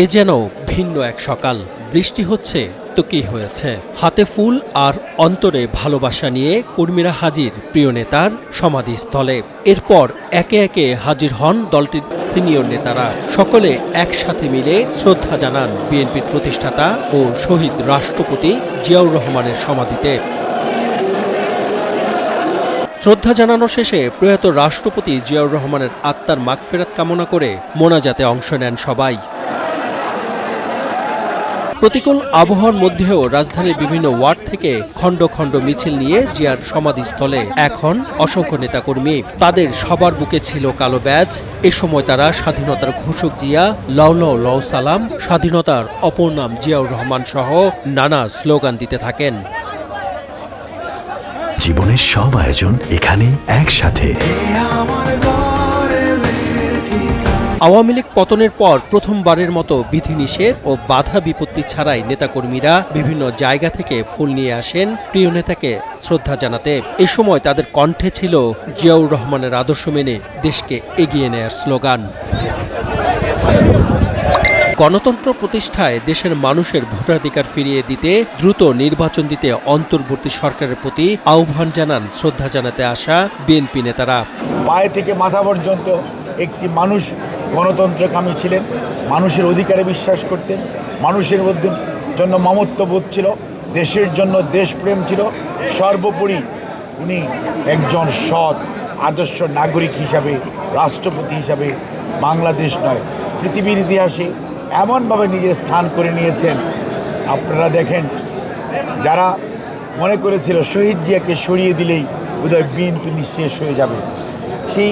এ যেন ভিন্ন এক সকাল। বৃষ্টি হচ্ছে তো কি হয়েছে, হাতে ফুল আর অন্তরে ভালোবাসা নিয়ে কর্মীরা হাজির প্রিয় নেতার সমাধিস্থলে। এরপর একে একে হাজির হন দলটির সিনিয়র নেতারা। সকলে একসাথে মিলে শ্রদ্ধা জানান বিএনপির প্রতিষ্ঠাতা ও শহীদ রাষ্ট্রপতি জিয়াউর রহমানের সমাধিতে। শ্রদ্ধা জানানো শেষে প্রয়াত রাষ্ট্রপতি জিয়াউর রহমানের আত্মার মাগফিরাত কামনা করে মোনাজাতে অংশ নেন সবাই। প্রতিকূল আবহাওয়ার মধ্যেও রাজধানীর বিভিন্ন ওয়ার্ড থেকে খণ্ড খণ্ড মিছিল নিয়ে জিয়ার সমাধিস্থলে এখন অসংখ্য নেতাকর্মী। তাদের সবার বুকে ছিল কালো ব্যাজ। এ সময় তারা স্বাধীনতার ঘোষক জিয়া, লও লও লও সালাম, স্বাধীনতার অপর নাম জিয়াউর রহমান সহ নানা স্লোগান দিতে থাকেন। জীবনের সব আয়োজন এখানে একসাথে। আওয়ামী লীগ পতনের পর প্রথমবারের মতো বিধিনিষেধ ও বাধা বিপত্তি ছাড়াই নেতাকর্মীরা বিভিন্ন জায়গা থেকে ফুল নিয়ে আসেন প্রিয় নেতাকে শ্রদ্ধা জানাতে। এ সময় তাদের কণ্ঠে ছিল জিয়াউর রহমানের আদর্শ মেনে দেশকে এগিয়ে নেয়ার স্লোগান। গণতন্ত্র প্রতিষ্ঠায় দেশের মানুষের ভোটাধিকার ফিরিয়ে দিতে দ্রুত নির্বাচন দিতে অন্তর্বর্তী সরকারের প্রতি আহ্বান জানান শ্রদ্ধা জানাতে আসা বিএনপি নেতারা। পায়ে থেকে মাথা পর্যন্ত একটি মানুষ গণতন্ত্রকামী ছিলেন, মানুষের অধিকারে বিশ্বাস করতেন, মানুষের মধ্যে জন্য মমত্ববোধ ছিল, দেশের জন্য দেশপ্রেম ছিল। সর্বোপরি উনি একজন সৎ আদর্শ নাগরিক হিসাবে, রাষ্ট্রপতি হিসাবে বাংলাদেশ নয় পৃথিবীর ইতিহাসে এমনভাবে নিজের স্থান করে নিয়েছেন। আপনারা দেখেন, যারা মনে করেছিল শহীদ জিয়াকে সরিয়ে দিলেই বোধহয় বিএনপি নিঃশেষ হয়ে যাবে, সেই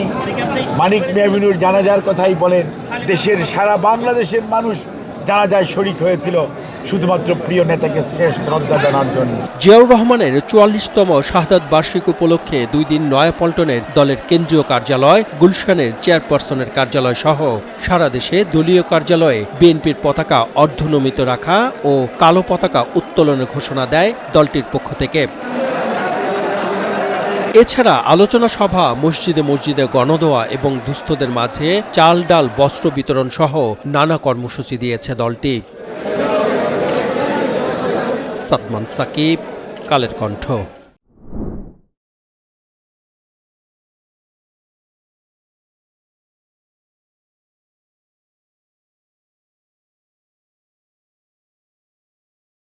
মানিক মিয়াবিনুর জানাজার কথাই বলেন, দেশের সারা বাংলাদেশের মানুষ জানাজায় শরিক হয়েছিল শুধুমাত্র প্রিয় নেতাকে শেষ শ্রদ্ধা জানার জন্য। জিয়াউর রহমানের ৪৪তম শাহাদাত বার্ষিকী উপলক্ষে ২ দিন নয়াপল্টনের দলের কেন্দ্রীয় কার্যালয়, গুলশানের চেয়ারপারসনের কার্যালয় সহ সারা দেশে দলীয় কার্যালয়ে বিএনপির পতাকা অর্ধনমিত রাখা ও কালো পতাকা উত্তোলনের ঘোষণা দেয় দলটির পক্ষ থেকে। এছাড়া আলোচনা সভা, মসজিদে মসজিদে গণদোয়া এবং দুস্থদের মাঝে চাল ডাল বস্ত্র বিতরণ সহ নানা কর্মসূচি দিয়েছে দলটি। সাদমান সাকিব, কালের কণ্ঠ।